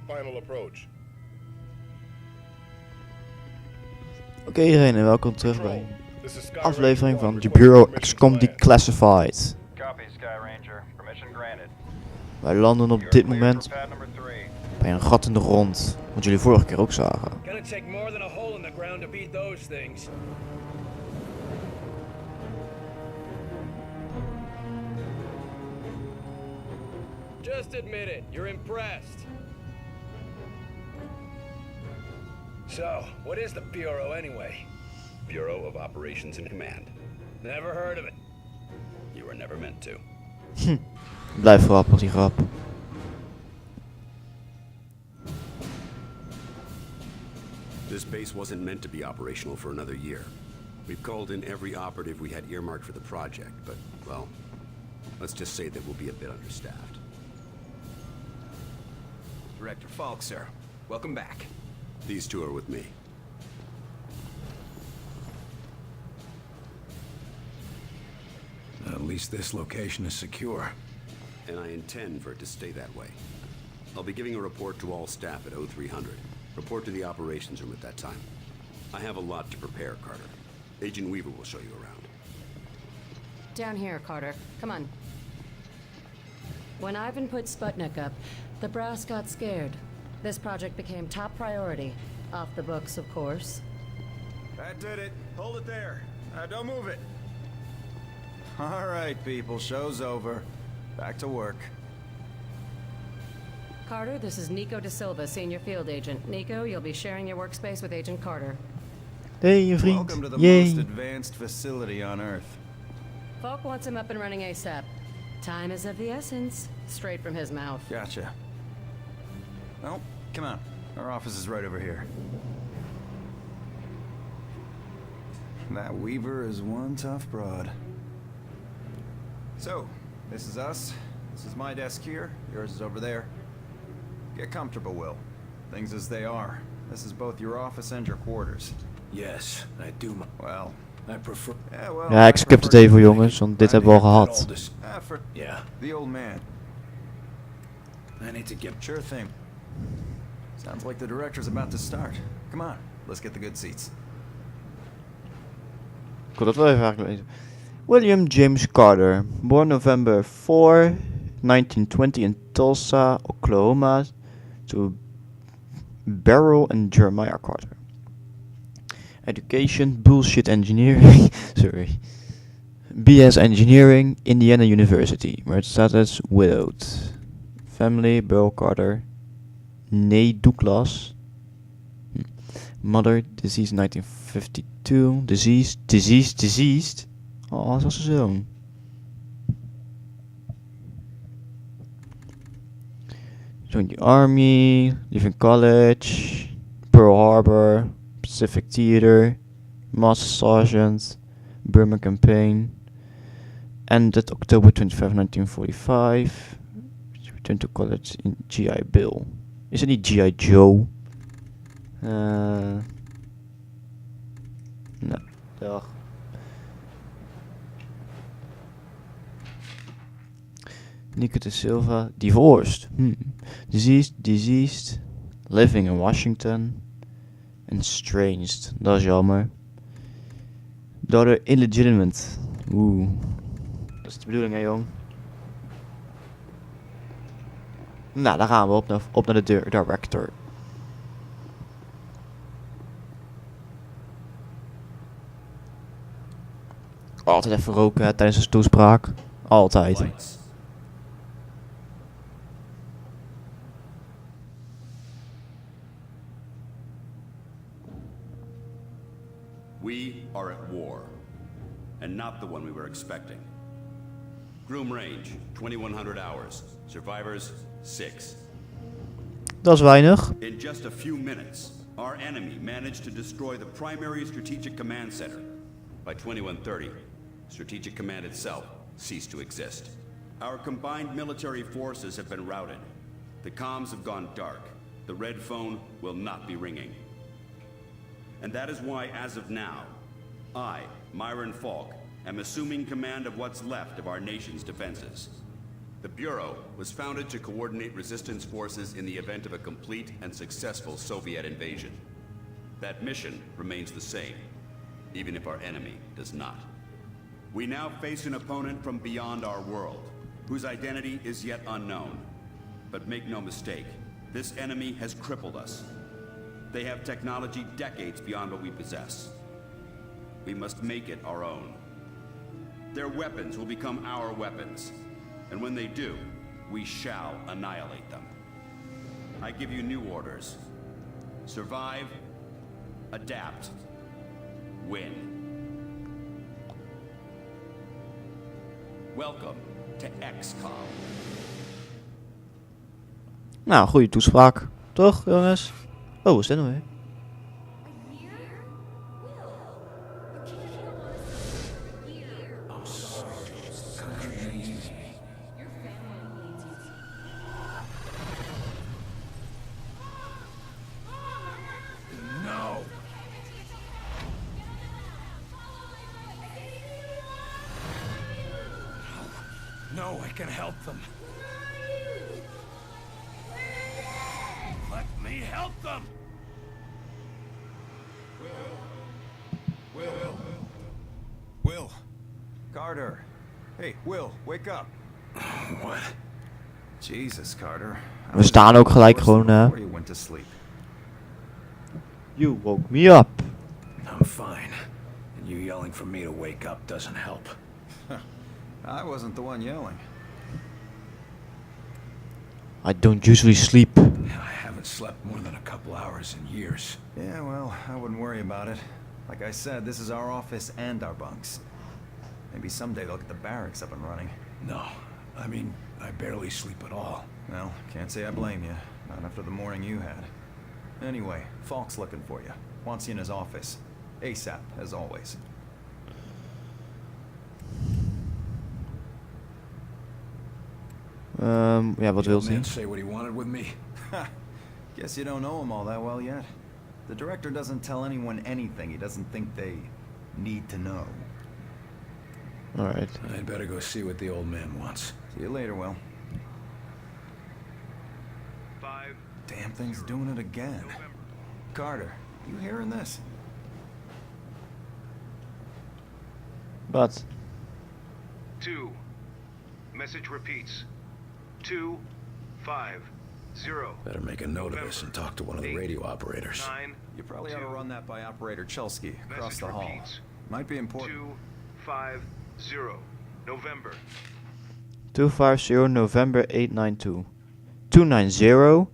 final approach. Oké iedereen en welkom terug bij Control, this is Sky aflevering Ranger van The 1, Bureau requesting XCOM permission to land. Declassified. Copy, Sky Ranger. Permission granted. Wij landen op You're dit cleared moment for pad number 3. bij een gat in de grond, wat jullie vorige keer ook zagen. Gonna take more than a hole in the ground to beat those things. Just admit it, you're impressed. So, what is the Bureau anyway? Bureau of Operations and Command. Never heard of it. You were never meant to. Blijf grappig die grap. This base wasn't meant to be operational for another year. We've called in every operative we had earmarked for the project, but, well, let's just say that we'll be a bit understaffed. Director Falk, sir. Welcome back. These two are with me. At least this location is secure. And I intend for it to stay that way. I'll be giving a report to all staff at 0300. Report to the operations room at that time. I have a lot to prepare, Carter. Agent Weaver will show you around. Down here, Carter. Come on. When Ivan put Sputnik up, the brass got scared. This project became top priority. Off the books, of course. That did it. Hold it there. Don't move it. All right, people. Show's over. Back to work. Carter, this is Nico Da Silva, Senior Field Agent. Nico, you'll be sharing your workspace with Agent Carter. Hey, je vriend. Welcome to the Yay. most advanced facility on Earth. Falk wants him up and running ASAP. Time is of the essence. Straight from his mouth. Gotcha. Well, come on. Our office is right over here. That Weaver is one tough broad. So, this is us. This is my desk here. Yours is over there. Get comfortable, Will. Things as they are. This is both your office and your quarters. Yes, I do. Well, I prefer. yeah, well. Ja, ik skip het even jongens, want dit hebben we al All gehad. this. For Yeah, the old man. I need to get. Sure thing. Sounds like the director's about to start. Come on, let's get the good seats. Ik wil dat wel even eigenlijk lezen. William James Carter, born November 4, 1920 in Tulsa, Oklahoma, to Beryl and Jeremiah Carter. Education, bullshit engineering, sorry. BS Engineering, Indiana University. Marriage status, widowed. Family, Beryl Carter. Nee Douglas. Mother, deceased 1952. Deceased. Oh, dat was zijn zoon. Joined the Army, leaving college, Pearl Harbor, Pacific Theater, Master Sergeant, Burma Campaign. Ended October 25, 1945. Returned to college in GI Bill. Is het niet GI Joe? Nee, dag. Nico Da Silva, divorced. Deceased. Living in Washington. Estranged, dat is jammer. Daughter illegitimate. Oeh. Dat is de bedoeling hè jong. Nou, daar gaan we op naar de director. Altijd even roken hè, tijdens de toespraak. Altijd. Lights. We are at war, and not the one we were expecting. Groom range, 2100 hours. Survivors, 6. Dat is weinig. In just a few minutes, our enemy managed to destroy the primary strategic command center. By 2130, Strategic Command itself ceased to exist. Our combined military forces have been routed. The comms have gone dark. The red phone will not be ringing. And that is why, as of now, I, Myron Falk, am assuming command of what's left of our nation's defenses. The Bureau was founded to coordinate resistance forces in the event of a complete and successful Soviet invasion. That mission remains the same, even if our enemy does not. We now face an opponent from beyond our world, whose identity is yet unknown. But make no mistake, this enemy has crippled us. They have technology decades beyond what we possess. We must make it our own. Their weapons will become our weapons. And when they do, we shall annihilate them. I give you new orders. Survive, adapt, win. Welcome to XCOM. Nou, goede toespraak. Toch, jongens? Oh, is dit nou weer? No, I can help them. Let me help them! Will. Carter. Hey, Will, wake up. What? Jesus, Carter. We staan ook gelijk gewoon, Before you went to sleep. You woke me up. I'm fine. And you yelling for me to wake up doesn't help. I wasn't the one yelling. I don't usually sleep. I haven't slept more than a couple hours in years. Yeah, well, I wouldn't worry about it. Like I said, this is our office and our bunks. Maybe someday they'll get the barracks up and running. No, I mean, I barely sleep at all. Well, can't say I blame you. Not after the morning you had. Anyway, Falk's looking for you. Wants you in his office. ASAP, as always. Ja, wat wil hij? Man say what he wanted with me? Guess you don't know him all that well yet. The director doesn't tell anyone anything he doesn't think they need to know. Alright. I'd better go see what the old man wants. See you later, Will. 5. Damn thing's doing it again. Carter, you hearing this? Wat? 2. Message repeats. 2, 5, 0. Better make a note of this and talk to one of the radio operators. 9. You probably ought to run that by Operator Chelsky across Message the hall. repeats. Might be important. 2, 5, 0. November. 250 November 892. 290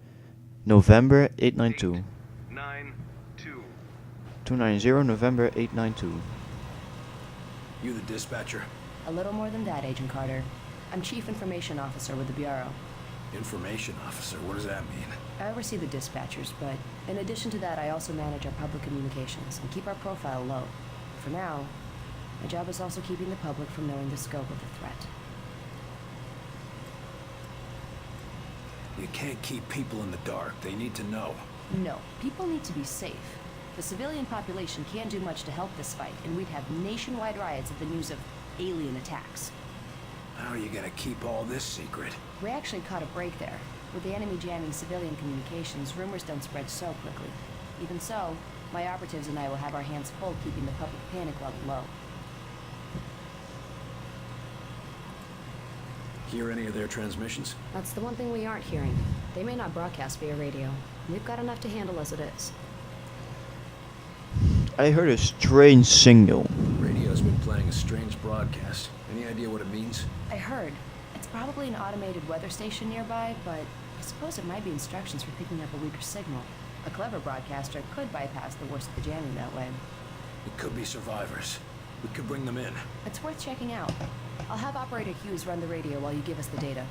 November 892. 9, 2. 290 November 892. You the dispatcher? A little more than that, Agent Carter. I'm Chief Information Officer with the Bureau. Information officer, what does that mean? I oversee the dispatchers, but in addition to that, I also manage our public communications and keep our profile low. For now, my job is also keeping the public from knowing the scope of the threat. You can't keep people in the dark. They need to know. No, people need to be safe. The civilian population can't do much to help this fight, and we'd have nationwide riots at the news of alien attacks. How are you gonna keep all this secret? We actually caught a break there. With the enemy jamming civilian communications, rumors don't spread so quickly. Even so, my operatives and I will have our hands full keeping the public panic level low. Hear any of their transmissions? That's the one thing we aren't hearing. They may not broadcast via radio. We've got enough to handle as it is. I heard a strange signal. Radio's been playing a strange broadcast. Any idea what it means? I heard. It's probably an automated weather station nearby, but I suppose it might be instructions for picking up a weaker signal. A clever broadcaster could bypass the worst of the jamming that way. It could be survivors. We could bring them in. It's worth checking out. I'll have Operator Hughes run the radio while you give us the data.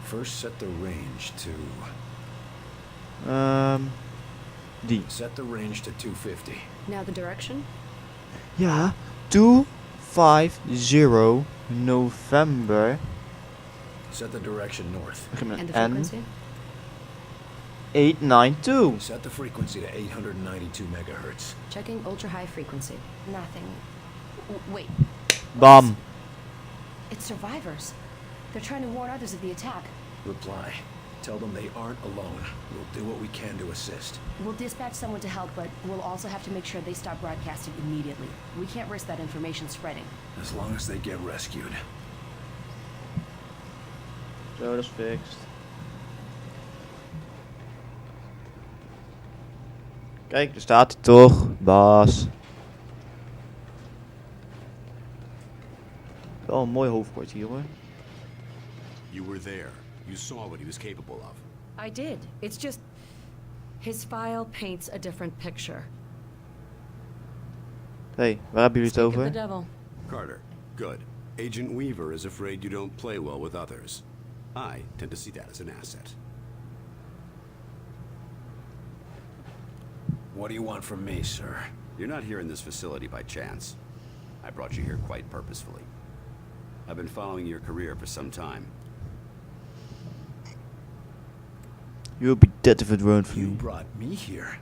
First, set the range to... Die. Set the range to 250. Now the direction? Ja, 250 November. Set the direction north. Begin met And the N. frequency? 892. Set the frequency to 892 megahertz. Checking ultra-high frequency. Nothing. Wait. Bam. It's survivors. They're trying to warn others of the attack. Reply. Tell them they aren't alone. We'll do what we can to assist. We'll dispatch someone to help, but we'll also have to make sure they stop broadcasting immediately. We can't risk that information spreading. As long as they get rescued. Zo, dat is fixed. Kijk, daar staat hij toch, baas. Wel een mooi hoofdkwartier hoor. You were there. You saw what he was capable of. I did. It's just... his file paints a different picture. Hey, waar hebben jullie het Speak of over? the devil. Carter, good. Agent Weaver is afraid you don't play well with others. I tend to see that as an asset. What do you want from me, sir? You're not here in this facility by chance. I brought you here quite purposefully. I've been following your career for some time. You'll be dead if it weren't for You me. brought me here.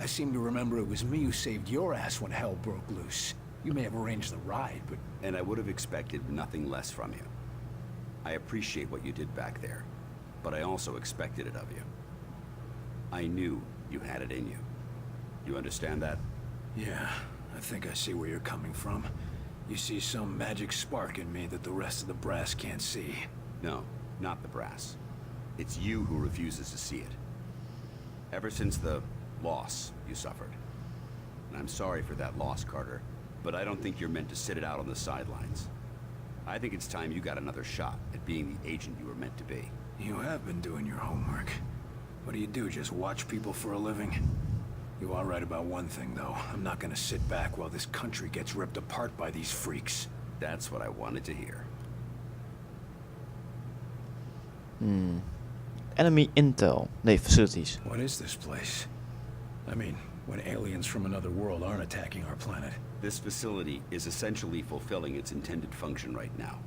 I seem to remember it was me who saved your ass when hell broke loose. You may have arranged the ride, but... And I would have expected nothing less from you. I appreciate what you did back there, but I also expected it of you. I knew you had it in you. You understand that? Yeah, I think I see where you're coming from. You see some magic spark in me that the rest of the brass can't see. No, not the brass. It's you who refuses to see it. Ever since the loss you suffered. And I'm sorry for that loss, Carter, but I don't think you're meant to sit it out on the sidelines. I think it's time you got another shot at being the agent you were meant to be. You have been doing your homework. What do, just watch people for a living? You are right about one thing, though. I'm not gonna sit back while this country gets ripped apart by these freaks. That's what I wanted to hear. Enemy intel. Nee, facilities. What is this place? I mean, when aliens from another world aren't attacking our planet. This facility is essentially fulfilling its intended function right now.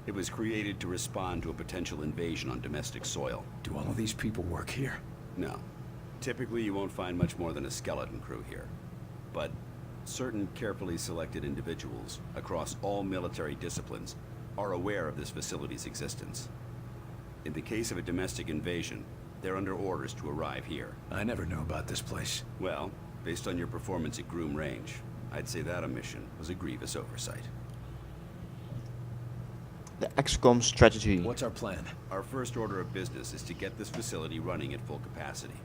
It was created to respond to a potential invasion on domestic soil. Do all of these people work here? No. Typically, you won't find much more than a skeleton crew here. But certain carefully selected individuals across all military disciplines are aware of this facility's existence. In the case of a domestic invasion, they're under orders to arrive here. I never knew about this place. Well, based on your performance at Groom Range, I'd say that omission was a grievous oversight. The XCOM strategy. What's our plan? Our first order of business is to get this facility running at full capacity.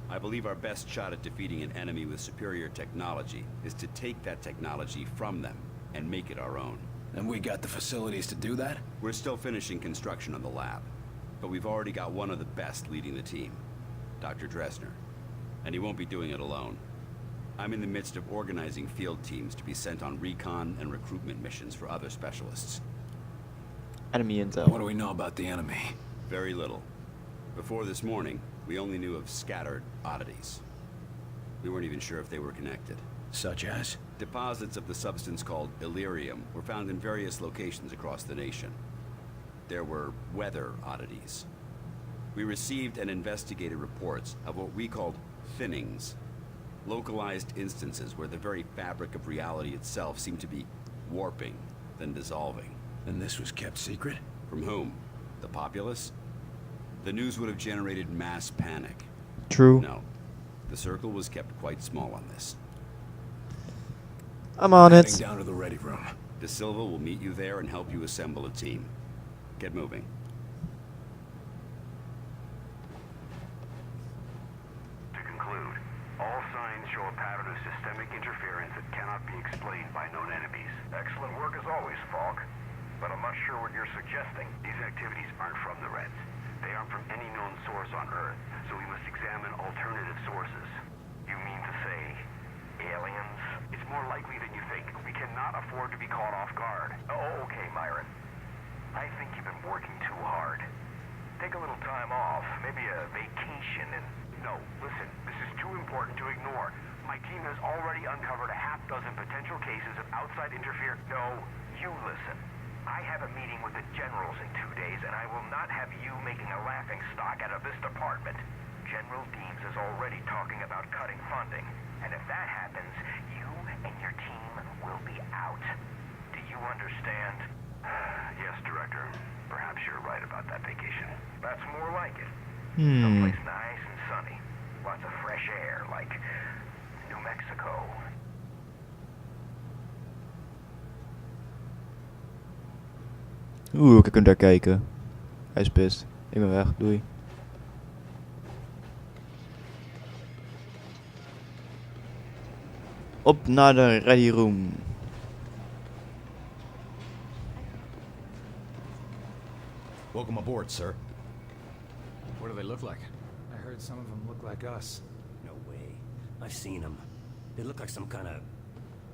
I believe our best shot at defeating an enemy with superior technology is to take that technology from them and make it our own. And we got the facilities to do that? We're still finishing construction on the lab, but we've already got one of the best leading the team, Dr. Dresner. And he won't be doing it alone. I'm in the midst of organizing field teams to be sent on recon and recruitment missions for other specialists. Enemy intel. What do we know about the enemy? Very little. Before this morning, we only knew of scattered oddities. We weren't even sure if they were connected. Such as? Deposits of the substance called Illyrium were found in various locations across the nation. There were weather oddities. We received and investigated reports of what we called thinnings, localized instances where the very fabric of reality itself seemed to be warping, then dissolving. And this was kept secret? From whom? The populace? The news would have generated mass panic. True. No. The circle was kept quite small on this. I'm on Heading it. down to the ready room. De Silva will meet you there and help you assemble a team. Get moving. To conclude, all signs show a pattern of systemic interference that cannot be explained by known enemies. Excellent work as always, Falk. But I'm not sure what you're suggesting. These activities aren't from the Reds. They aren't from any known source on Earth, so we must examine alternative sources. You mean to say, aliens? It's more likely than you think. We cannot afford to be caught off guard. Oh, okay, Myron. I think you've been working too hard. Take a little time off, maybe a vacation, and... No, listen, this is too important to ignore. My team has already uncovered a half-dozen potential cases of outside interference. No, you listen. I have a meeting with the generals in 2 days, and I will not have you making a laughingstock out of this department. General Deems is already talking about cutting funding, and if that happens, you and your team will be out. Do you understand? Yes, Director. Perhaps you're right about that vacation. That's more like it. Hmm. Someplace nice and sunny. Lots of fresh air, like New Mexico. Oeh, ik kan daar kijken. Hij is pist. Ik ben weg. Doei. Op naar de ready room. Welcome aboard, sir. What do they look like? I heard some of them look like us. No way. I've seen them. They look like some kind of...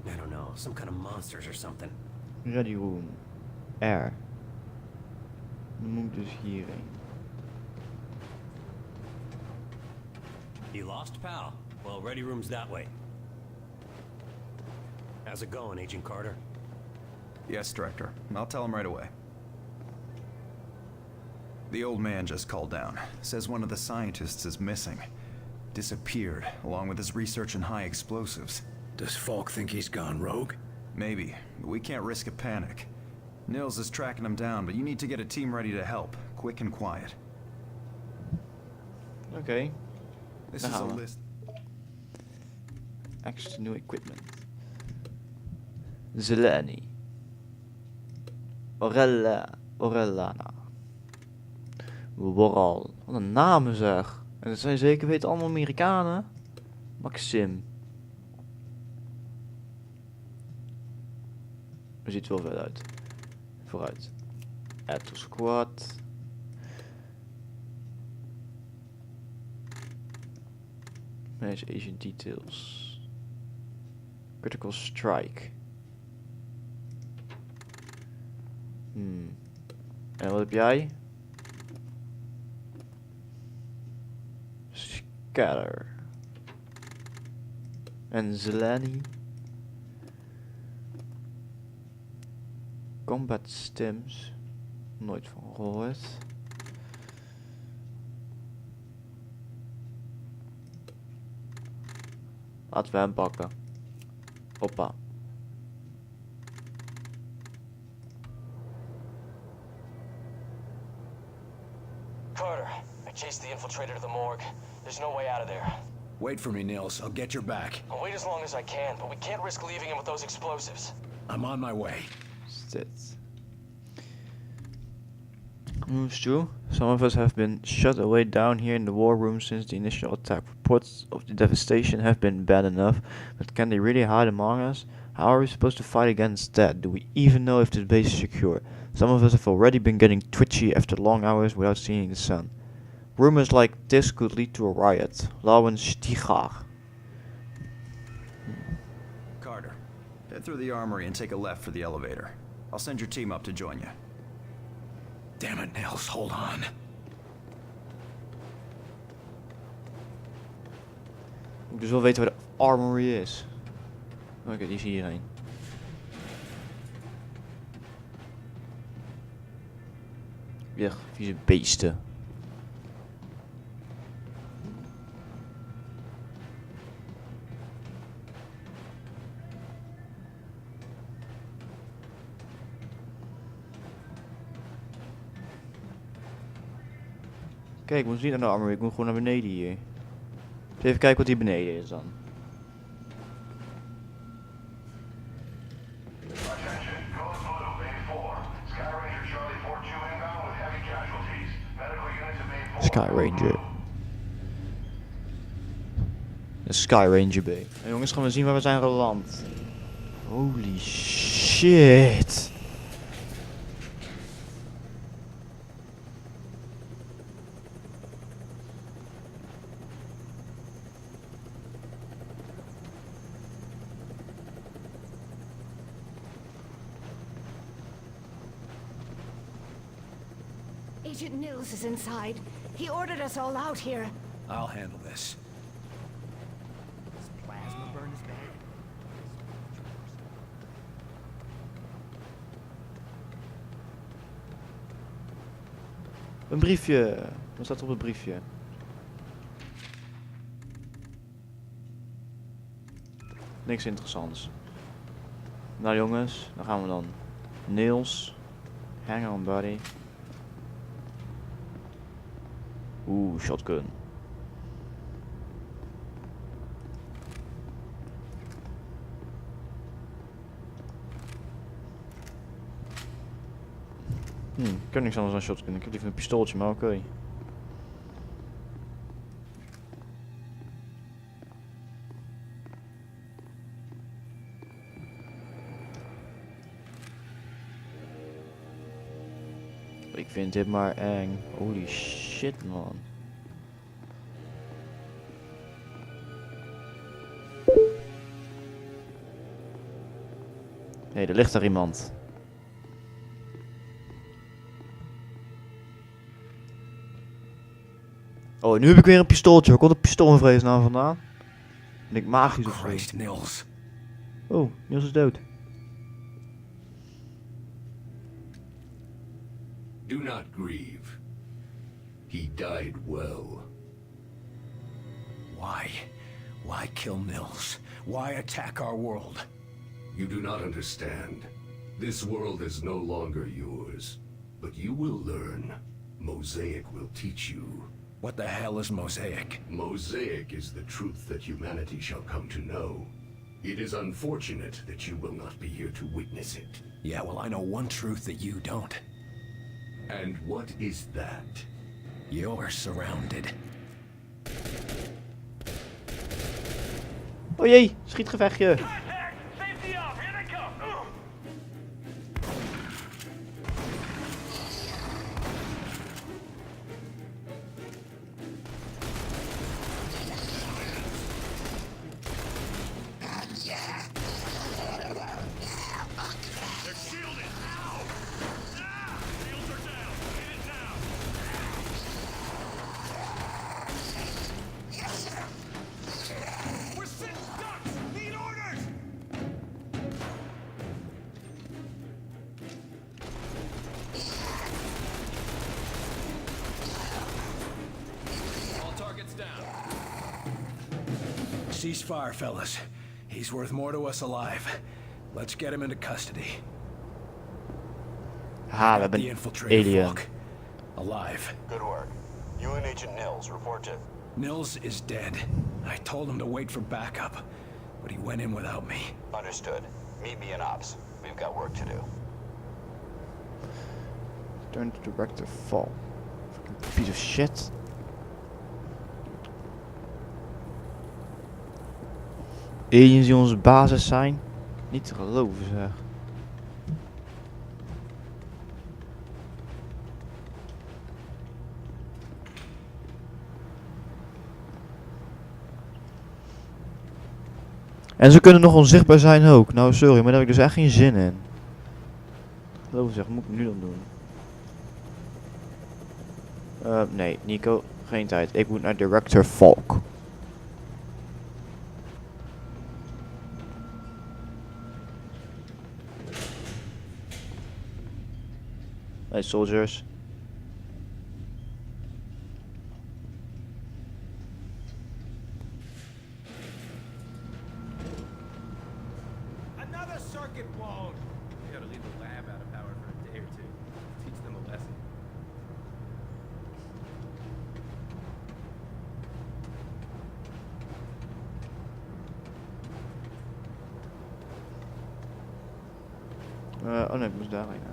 I don't know, some kind of monsters or something. Ready room. R. Dan moet ik dus hierheen. You lost, pal? Well, ready room's that way. How's it going, Agent Carter? Yes, Director. I'll tell him right away. The old man just called down. Says one of the scientists is missing. Disappeared, along with his research in high explosives. Does Falk think he's gone rogue? Maybe, but we can't risk a panic. Nils is tracking him down, but you need to get a team ready to help. Quick and quiet. Oké. This Daar is a gaan we. list. Extra new equipment. Zeleni. Orellana. Woral. Wat een namen zeg. En dat zijn zeker weten allemaal Amerikanen. Maxim. Er ziet wel vet uit. Vooruit. Add to squad. Manage agent details. Critical strike. En wat heb jij? Scatter. En Zelani. Combat stems. Nooit van gehoord. Laten we hem pakken. Hoppa. Carter, I chased the infiltrator to the morgue. There's no way out of there. Wait for me, Nils. I'll get your back. I'll wait as long as I can, but we can't risk leaving him with those explosives. I'm on my way. Stats. Moves true. Some of us have been shut away down here in the war room since the initial attack. Reports of the devastation have been bad enough, but can they really hide among us? How are we supposed to fight against that? Do we even know if this base is secure? Some of us have already been getting twitchy after long hours without seeing the sun. Rumors like this could lead to a riot. Lauwen Stigar. Carter, head through the armory and take a left for the elevator. I'll send your team up to join you. Damn it, Nils. Hold on. Moet dus wel weten waar de armory is. Oké, die is hierheen. Ja, vieze beesten. Kijk, ik moet niet naar de armory, ik moet gewoon naar beneden hier. Even kijken wat hier beneden is dan. Sky Ranger. De Sky Ranger B. En jongens, gaan we zien waar we zijn geland. Holy shit. Agent Nils is inside. He ordered us all out here. I'll handle this. Plasma burn is bad. Een briefje. Wat staat er op het briefje? Niks interessants. Nou jongens, dan gaan we dan. Niels. Hang on buddy. Oeh, shotgun. Ik heb niks anders dan shotgun. Ik heb liever een pistooltje, maar oké. Ik vind dit maar eng. Holy shit, man. Nee, er ligt daar iemand. Oh, nu heb ik weer een pistooltje. Waar komt een pistool in vredesnaam vandaan? Ben ik magisch of zo? Nils. Oh, Niels is dood. Do not grieve. He died well. Why? Why kill Nils? Why attack our world? You do not understand. This world is no longer yours. But you will learn. Mosaic will teach you. What the hell is Mosaic? Mosaic is the truth that humanity shall come to know. It is unfortunate that you will not be here to witness it. Yeah, well, I know one truth that you don't. And what is that? You're surrounded. Oh jee, schietgevechtje. Ceasefire, fellas. He's worth more to us alive. Let's get him into custody. Ha, we hebben The een infiltrator alien. Falk. Alive. Good work. You and Agent Nils, report to... Nils is dead. I told him to wait for backup, but he went in without me. Understood. Meet me in ops. We've got work to do. Turn to director fall. Fucking piece of shit. Aliens die onze basis zijn. Niet te geloven, zeg. En ze kunnen nog onzichtbaar zijn ook. Nou, sorry, maar daar heb ik dus echt geen zin in. Geloof zeg, moet ik nu dan doen? Nee, Nico, geen tijd. Ik moet naar director Falk. Hey, soldiers. Another circuit blown! We gotta leave the lab out of power for a day or two. Teach them a lesson. Oh nee, ik moest daarheen.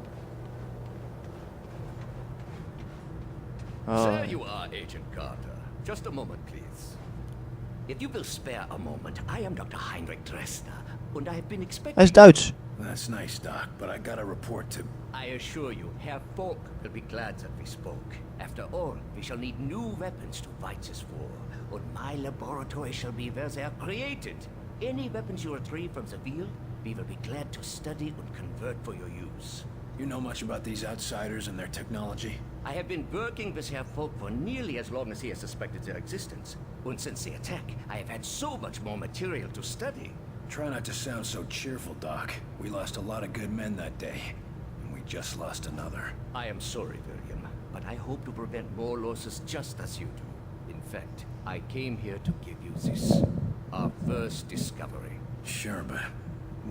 There you are, Agent Carter. Just a moment, please. If you will spare a moment, I am Dr. Heinrich Dresner, and I have been expecting... Hij is Duits. That's nice, Doc, but I got a report to... I assure you, Herr Falk will be glad that we spoke. After all, we shall need new weapons to fight this war, and my laboratory shall be where they are created. Any weapons you retrieve from the field, we will be glad to study and convert for your use. You know much about these outsiders and their technology? I have been working with Herr Falk for nearly as long as he has suspected their existence. And since the attack, I have had so much more material to study. Try not to sound so cheerful, Doc. We lost a lot of good men that day, and we just lost another. I am sorry, William, but I hope to prevent more losses just as you do. In fact, I came here to give you this, our first discovery. Sure, but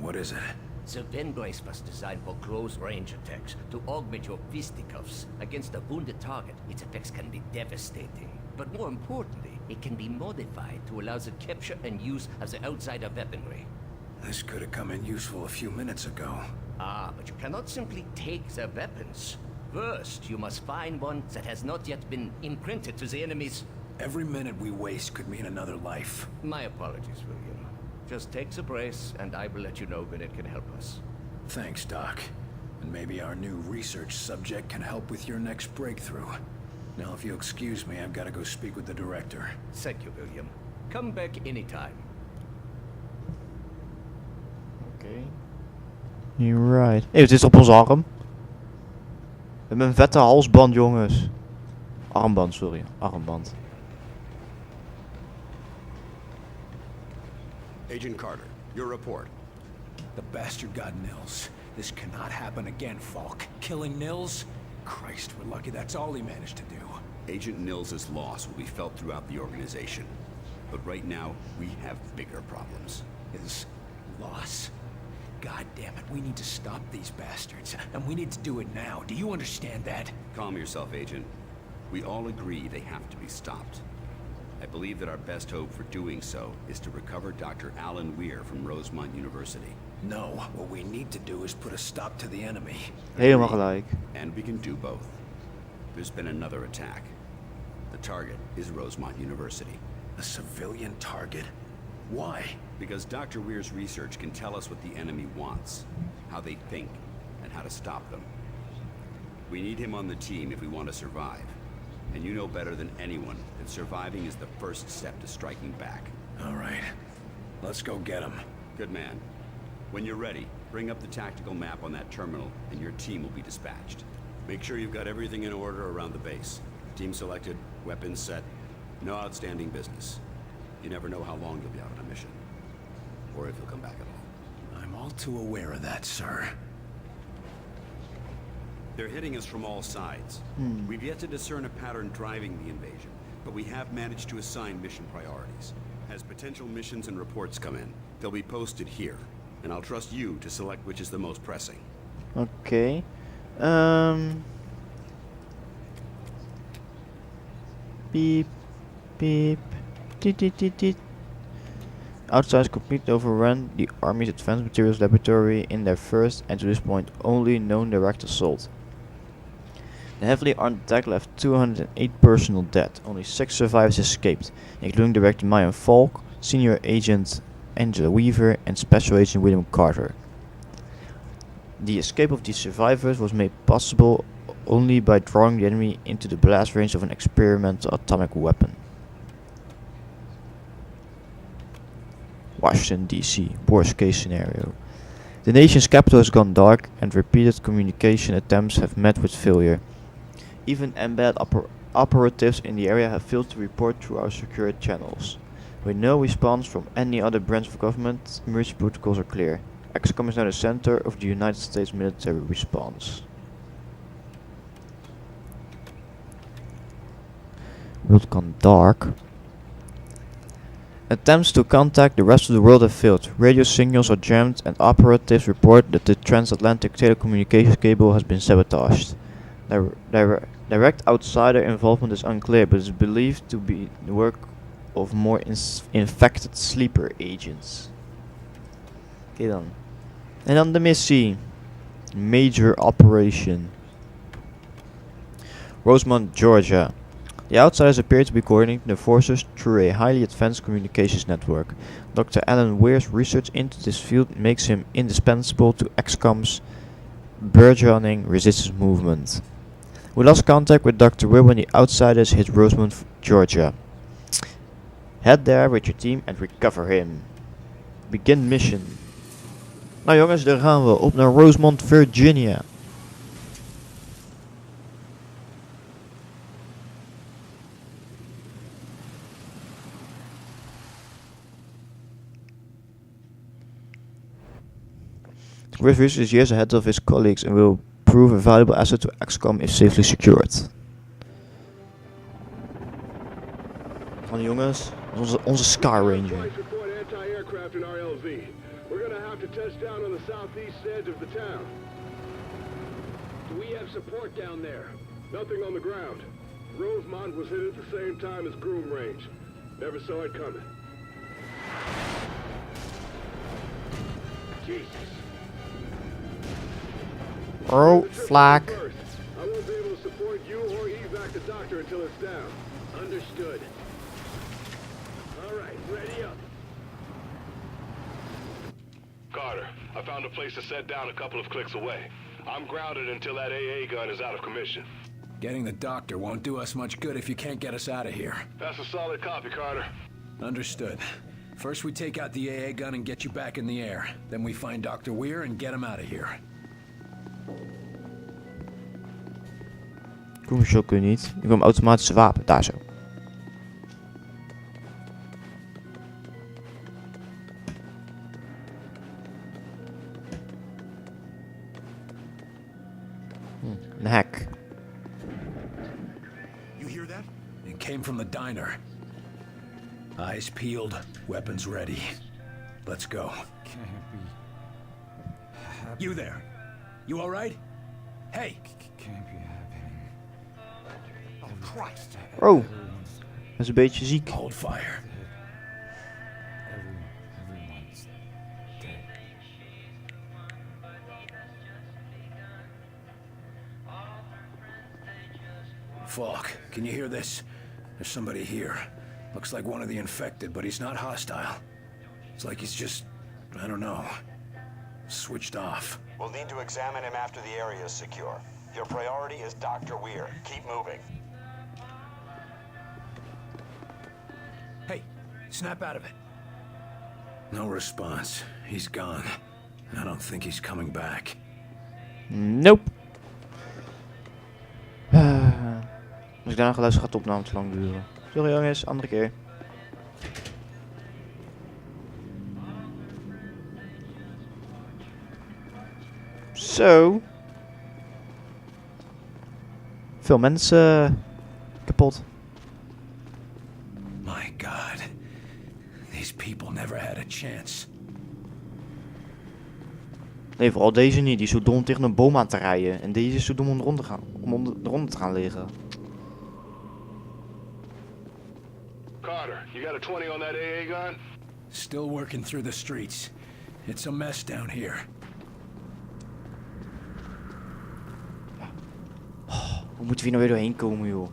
what is it? The Venbrace was designed for close-range attacks to augment your fisticuffs. Against a wounded target, its effects can be devastating. But more importantly, it can be modified to allow the capture and use of the outsider weaponry. This could have come in useful a few minutes ago. Ah, but you cannot simply take their weapons. First, you must find one that has not yet been imprinted to the enemy's... Every minute we waste could mean another life. My apologies, William. Just take the brace, and I will let you know when it can help us. Thanks, Doc. And maybe our new research subject can help with your next breakthrough. Now, if you'll excuse me, I've got to go speak with the director. Thank you, William. Come back anytime. Oké. Right. Hey, wat is er op onze arm? We hebben een vette halsband, jongens. Armband, sorry. Armband. Agent Carter, your report. The bastard got Nils. This cannot happen again, Falk. Killing Nils? Christ, we're lucky that's all he managed to do. Agent Nils' loss will be felt throughout the organization. But right now, we have bigger problems. His loss? God damn it, we need to stop these bastards. And we need to do it now. Do you understand that? Calm yourself, Agent. We all agree they have to be stopped. I believe that our best hope for doing so is to recover Dr. Alan Weer from Rosemont University. No, what we need to do is put a stop to the enemy. Helemaal gelijk. And we can do both. There's been another attack. The target is Rosemont University. A civilian target? Why? Because Dr. Weir's research can tell us what the enemy wants, how they think, and how to stop them. We need him on the team if we want to survive. And you know better than anyone that surviving is the first step to striking back. All right. Let's go get him. Good man. When you're ready, bring up the tactical map on that terminal, and your team will be dispatched. Make sure you've got everything in order around the base. Team selected, weapons set, no outstanding business. You never know how long you'll be out on a mission. Or if you'll come back at all. I'm all too aware of that, sir. They're hitting us from all sides. We've yet to discern a pattern driving the invasion, but we have managed to assign mission priorities. As potential missions and reports come in, they'll be posted here, and I'll trust you to select which is the most pressing. Oké. Beep. Beep. Tiet, tiet, tiet, tiet. Outsiders completely overrun the Army's Advanced Materials Laboratory in their first, and to this point, only known direct assault. The heavily armed attack left 208 personnel dead. Only 6 survivors escaped, including Director Maya Falk, Senior Agent Angela Weaver, and Special Agent William Carter. The escape of these survivors was made possible only by drawing the enemy into the blast range of an experimental atomic weapon. Washington, D.C. Worst case scenario. The nation's capital has gone dark, and repeated communication attempts have met with failure. Even embedded operatives in the area have failed to report through our secure channels. With no response from any other branch of government, emergency protocols are clear. XCOM is now the center of the United States military response. World gone dark. Attempts to contact the rest of the world have failed. Radio signals are jammed, and operatives report that the transatlantic telecommunications cable has been sabotaged. Direct outsider involvement is unclear, but is believed to be the work of more infected sleeper agents. Oké dan. En dan de missie. Major Operation. Rosemont, Georgia. The outsiders appear to be coordinating the forces through a highly advanced communications network. Dr. Alan Weir's research into this field makes him indispensable to XCOM's burgeoning resistance movement. We lost contact with Dr. Weir when the outsiders hit Rosemont, Georgia. Head there with your team and recover him. Begin mission. Nou jongens, daar gaan we op naar Rosemont, Virginia. Weir's research is years ahead of his colleagues and will prove a valuable asset to XCOM if safely secured. Van jongens, onze Sky Ranger. We're gonna have to touch down on the southeast edge of the town. Do we have support down there? Nothing on the ground. Rosemont was hit at the same time as Groom Range. Never saw it coming. Jesus. Oh, flak. I won't be able to support you or evac the doctor until it's down. Understood. All right, ready up. Carter, I found a place to set down a couple of clicks away. I'm grounded until that AA gun is out of commission. Getting the doctor won't do us much good if you can't get us out of here. That's a solid copy, Carter. Understood. First we take out the AA gun and get you back in the air. Then we find Dr. Weer and get him out of here. Zo kun je niet. Ik wil een automatische wapen. Daar zo. Een hek. You hear that? It came from the diner. Eyes peeled, weapons ready. Let's go. Can't be... You there. You all right? Hey. Can't be happening. Oh, Christ. Oh. Dat is een beetje ziek. Hold fire. Everyone's dead. Falk, can you hear this? There's somebody here. Looks like one of the infected, but he's not hostile. It's like he's just, I don't know, switched off. We'll need to examine him after the area is secure. Your priority is Dr. Weer. Keep moving. Hey, snap out of it. No response. He's gone. I don't think he's coming back. Nope. Als ik daarna ga luisteren gaat de opname te lang duren. Sorry jongens, andere keer. Zo. Veel mensen kapot. My God. These people never had a chance. Nee, vooral deze niet. Die is zo dom om tegen een boom aan te rijden. En deze is zo dom om eronder te gaan liggen. Carter, you got a 20 on that AA gun? Still working through the streets. It's a mess down here. Oh, hoe moeten we hier nou weer doorheen komen, joh?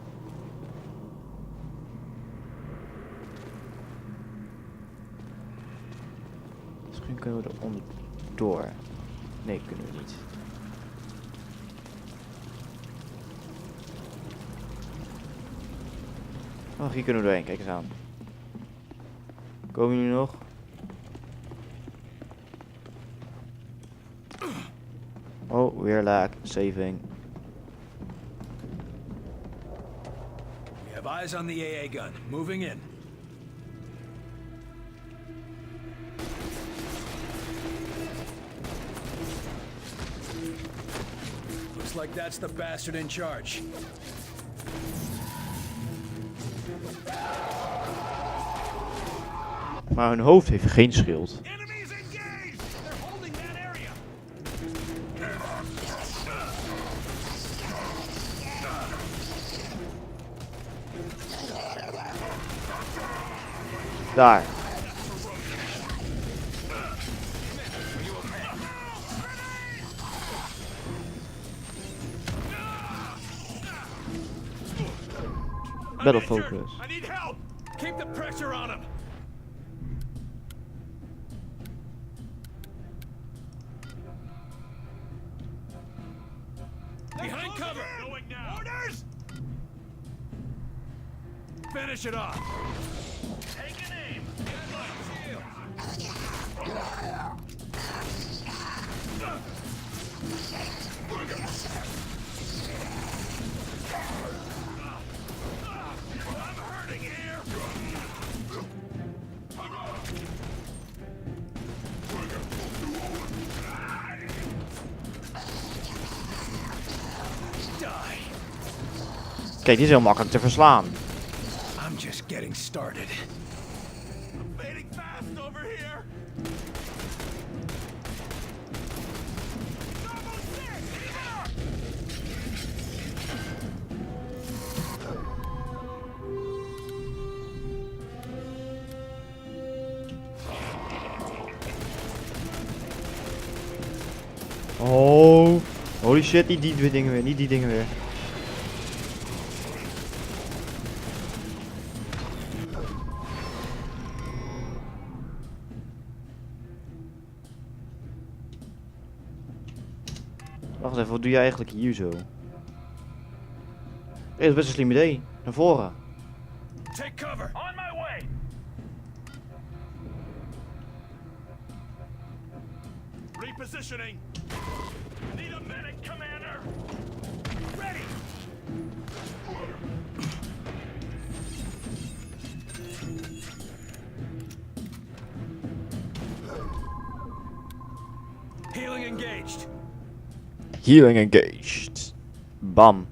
Misschien kunnen we er onderdoor. Nee, kunnen we niet. Oh, hier kunnen we doorheen. Kijk eens aan. Komen jullie nog? Oh, weer lag. Saving. We have eyes on the AA gun. Moving in. Looks like that's the bastard in charge. Maar hun hoofd heeft geen schild. Daar. Battle focus. I need help. Keep the pressure on him. Behind cover. Going now. Orders. Finish it off. Take an aim. Kijk, die is heel makkelijk te verslaan. I'm just getting started. Fading fast over here. Oh. Holy shit, niet die dingen weer, niet die dingen weer. Wacht even, wat doe jij eigenlijk hier zo? Dat is best een slim idee. Naar voren. Take cover! On my way! Repositioning! Need a medic, Commander! Ready! Healing engaged. Healing engaged. Bam.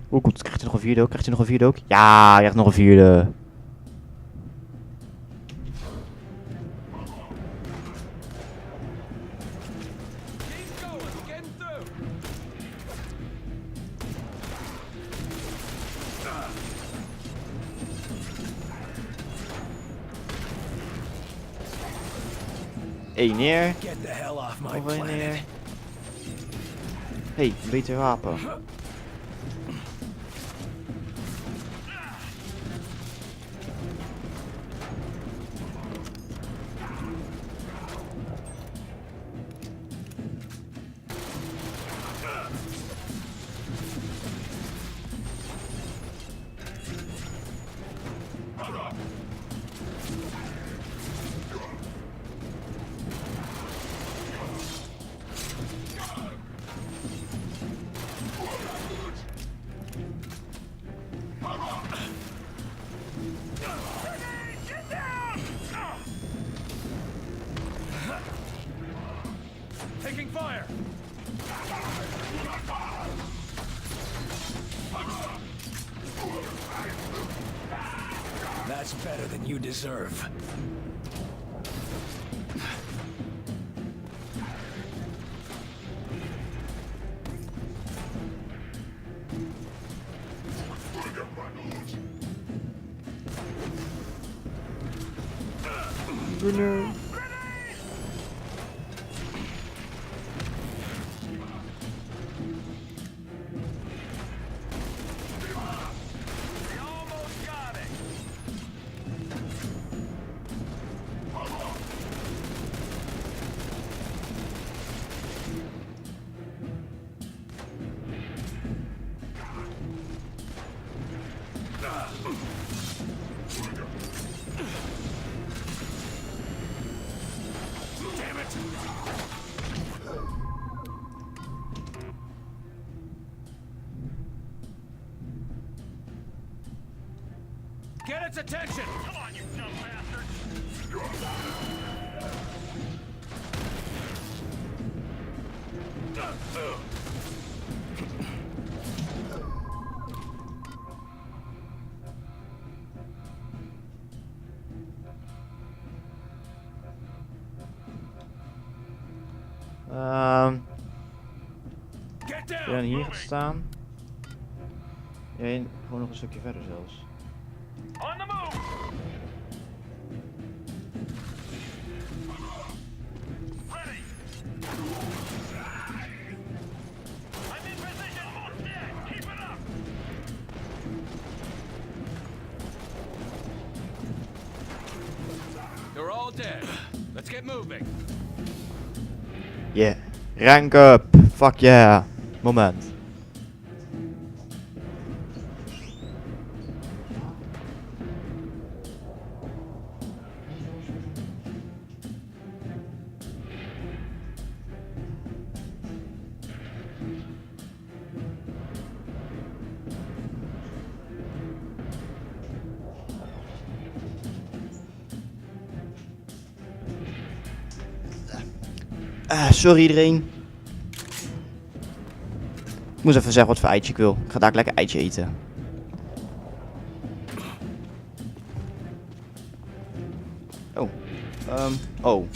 Hoe goed, krijgt hij nog een vierde ook? Krijgt hij nog een vierde ook? Ja, hij krijgt nog een vierde. Eén neer. Get the hell off my Nog één planet. neer. Hey, beter wapen. Taking fire! That's better than you deserve. Grenade. Get its attention! Come on, you dumb bastard! Je dan hier gaat staan. Jij gewoon nog een stukje verder zelfs. On the move! Ready! I'm in position! Almost dead! Keep it up! They're all dead. Let's get moving. Yeah. Rank up. Fuck yeah. Moment. Sorry iedereen. Ik moest even zeggen wat voor eitje ik wil. Ik ga daar lekker eitje eten. Oh. Oh.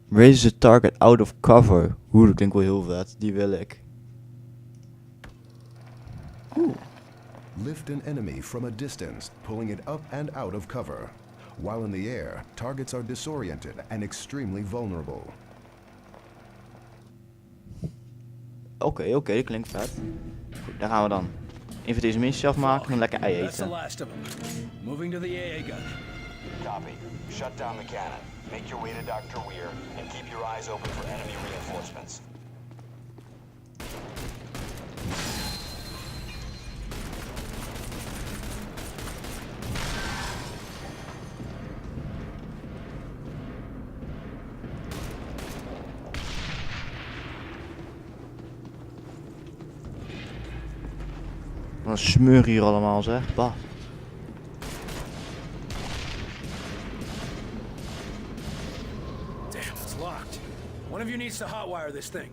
Raise the target out of cover. Oeh, dat klinkt wel heel vet. Die wil ik. Lift an enemy from a distance, pulling it up and out of cover. while in the air, targets are disoriented and extremely vulnerable. Oké, dat klinkt vet. Goed, daar gaan we dan. Even deze missie afmaken en lekker ei That's the eten. last of them. Moving to the AA gun. Copy. Shut down the cannon. Make your way to Dr. Weir, and keep your eyes open for enemy reinforcements. Wat een smeur hier allemaal zeg. Bah. Damn, it's locked. One of you needs to hotwire this thing.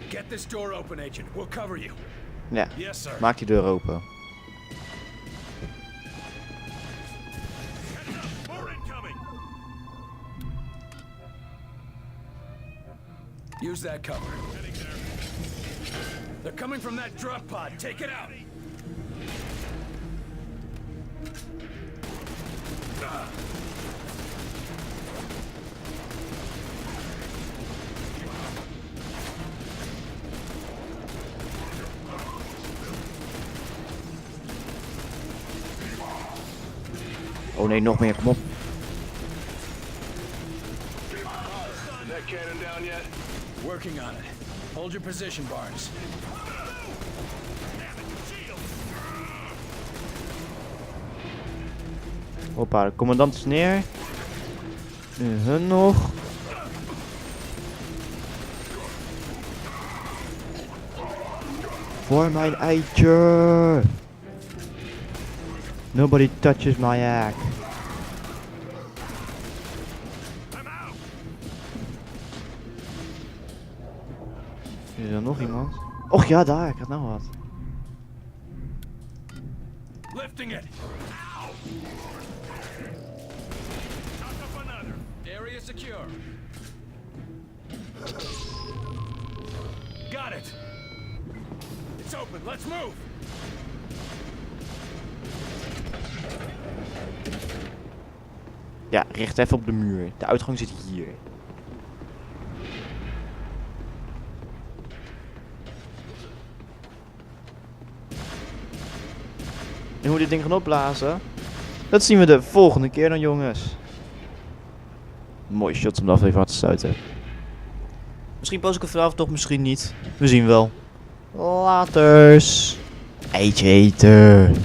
Get this door open, Agent. We'll cover you. Ja, Yes, sir. maak die deur open. Use that cover. They're coming from that drop pod. Take it out. Oh nee, nog meer, kom op. That cannon down yet? Working on it. Hold your position, Barnes. Hoppa, de commandant is neer. Nu hun nog. Voor mijn eitje. Nobody touches my egg. Is er nog iemand? Och ja, daar, ik had nou wat. Lifting it. Area secure. Got it. It's open. Let's move. Ja, richt even op de muur. De uitgang zit hier. En hoe we dit ding gaan opblazen, dat zien we de volgende keer dan, jongens. Mooie shots om de aflevering af te sluiten. Misschien post ik het vanavond toch, misschien niet. We zien wel. Laters. Eitje eten.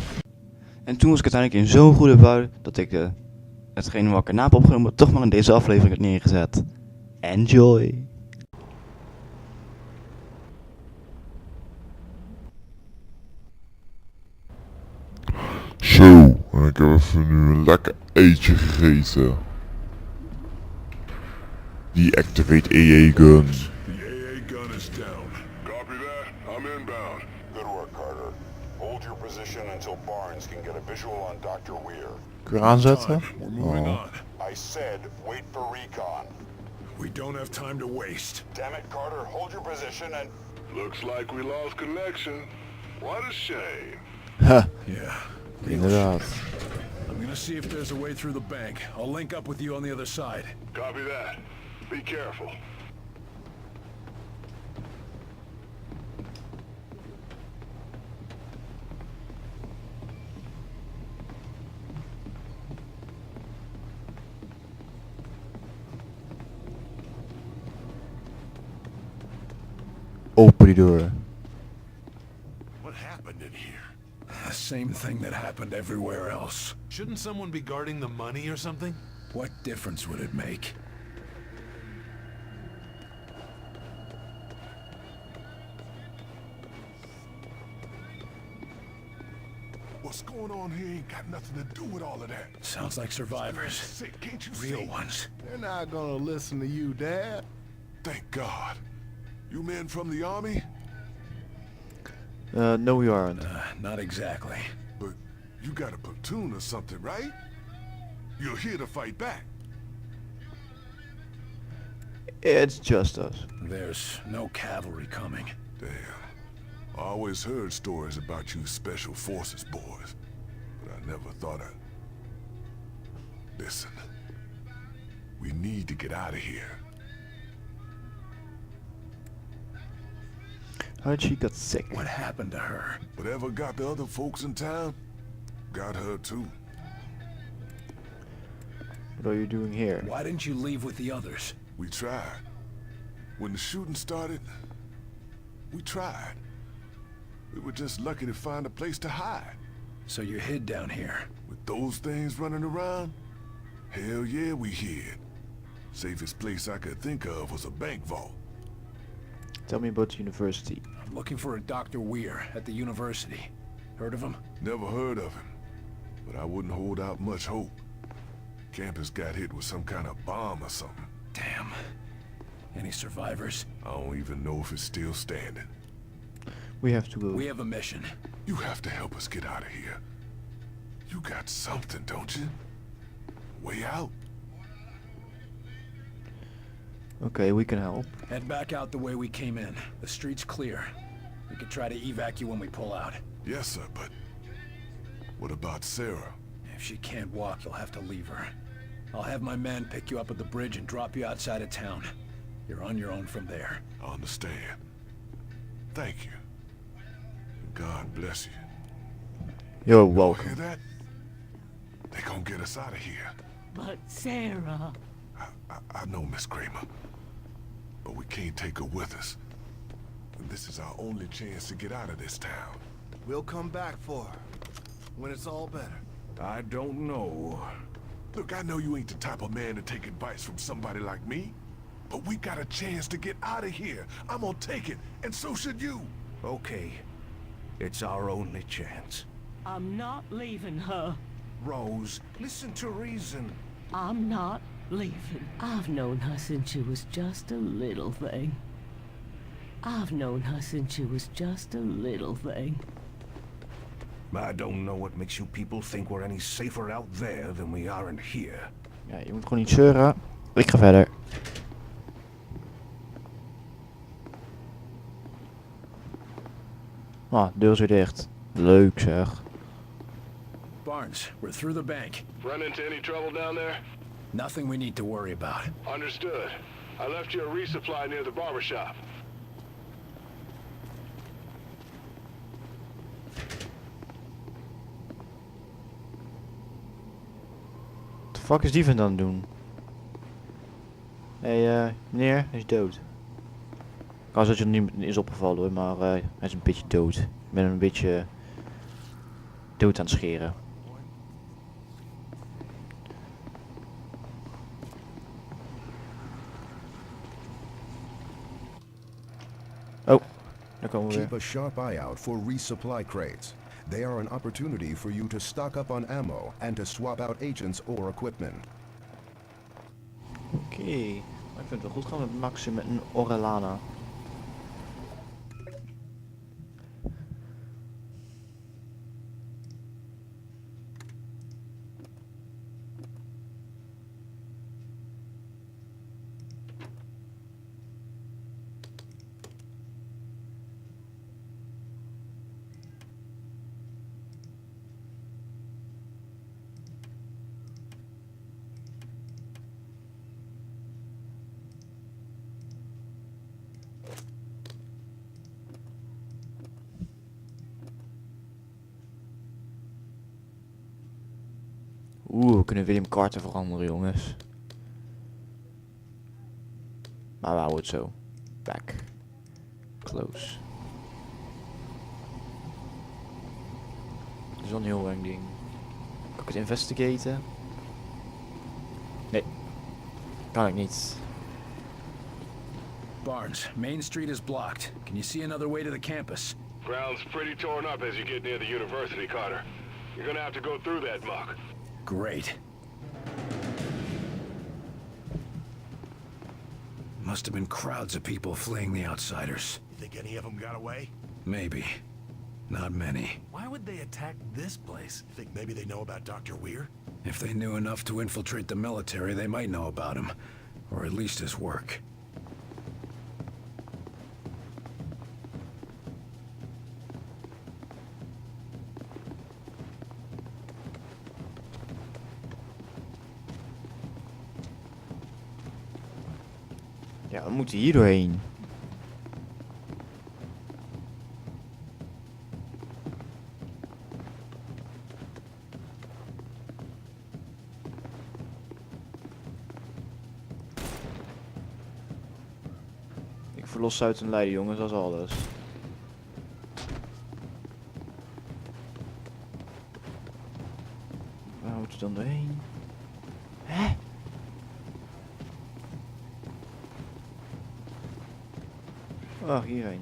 En toen was ik uiteindelijk in zo'n goede bui dat ik hetgene wat ik erna heb opgenomen toch maar in deze aflevering heb neergezet. Enjoy. Zo, ik heb even nu een lekker eitje gegeten. Deactivate AA gun. The AA gun is down. Copy that. I'm inbound. Good work, Carter. Hold your position until Barnes can get a visual on Dr. Weir. Kun je aanzetten? We're moving on. I said wait for recon. We don't have time to waste. Damn it, Carter. Hold your position and... Looks like we lost connection. What a shame. Ha. Yeah. Inderdaad. I'm gonna see if there's a way through the bank. I'll link up with you on the other side. Copy that. Be careful. Open die deur. What happened in here? The same thing that happened everywhere else. Shouldn't someone be guarding the money or something? What difference would it make? What's going on here ain't got nothing to do with all of that. Sounds like survivors. Sick, can't you Real see? Ones. They're not gonna listen to you, Dad. Thank God. You men from the army? No we aren't. Not exactly. But you got a platoon or something, right? You're here to fight back. It's just us. There's no cavalry coming. Damn. I always heard stories about you special forces boys, but I never thought I'd... Listen. We need to get out of here. How did she get sick? What happened to her? Whatever got the other folks in town, got her too. What are you doing here? Why didn't you leave with the others? We tried. When the shooting started, we tried. We were just lucky to find a place to hide. So you hid down here? With those things running around? Hell yeah, we hid. Safest place I could think of was a bank vault. Tell me about the university. I'm looking for a Dr. Weir at the university. Heard of him? Never heard of him, but I wouldn't hold out much hope. Campus got hit with some kind of bomb or something. Damn. Any survivors? I don't even know if it's still standing. We have to go. We have a mission. You have to help us get out of here. You got something, don't you? Way out? Okay, we can help. Head back out the way we came in. The street's clear. We could try to evac you when we pull out. Yes, sir, but... what about Sarah? If she can't walk, you'll have to leave her. I'll have my men pick you up at the bridge and drop you outside of town. You're on your own from there. I understand. Thank you. God bless you. You're Hear welcome. that? They gonna get us out of here. But Sarah... I know, Miss Kramer. But we can't take her with us. And this is our only chance to get out of this town. We'll come back for her. When it's all better. I don't know. Look, I know you ain't the type of man to take advice from somebody like me. But we got a chance to get out of here. I'm gonna take it, and so should you. Okay. It's our only chance. I'm not leaving her. Rose, listen to reason. I'm not leaving. I've known her since she was just a little thing. I've known her since she was just a little thing. I don't know what makes you people think we're any safer out there than we are in here. Ja, je moet gewoon niet zeuren. Ik ga verder. Ah, deur is weer dicht. Leuk zeg. Barnes, we're through the bank. Run into any trouble down there? Nothing we need to worry about. Understood. I left you a resupply near the barber shop. Wat de fuck is die van aan het doen? Hé, meneer, hij is dood. Kan dat je er niet is opgevallen hoor, maar hij is een beetje dood. Ik ben hem een beetje dood aan het scheren. Oh, daar komen we weer. Keep a sharp eye out for resupply crates. They are an opportunity for you to stock up on ammo and to swap out agents or equipment. Oké, maar ik vind het wel goed gaan met Maxim met een Orellana. We kunnen William Carter veranderen, jongens. Maar we houden het zo. Back. Close. Dat is wel een heel eng ding. Kan ik het investigaten? Nee. Kan ik niet. Barnes, Main Street is blocked. Can you see another way to the campus? Ground's pretty torn up as you get near the university, Carter. You're gonna have to go through that muck. Great. Must have been crowds of people fleeing the outsiders. You think any of them got away? Maybe. Not many. Why would they attack this place? Think maybe they know about Dr. Weir? If they knew enough to infiltrate the military, they might know about him. Or at least his work. Ja, we moeten hier doorheen. Ik verlos Zuid en Leiden, jongens, dat is alles. Waar moet je dan doorheen? Hè? Oh, hierheen.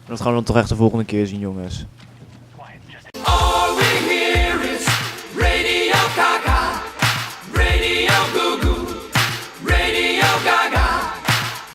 Dat gaan we dan toch echt de volgende keer zien, jongens.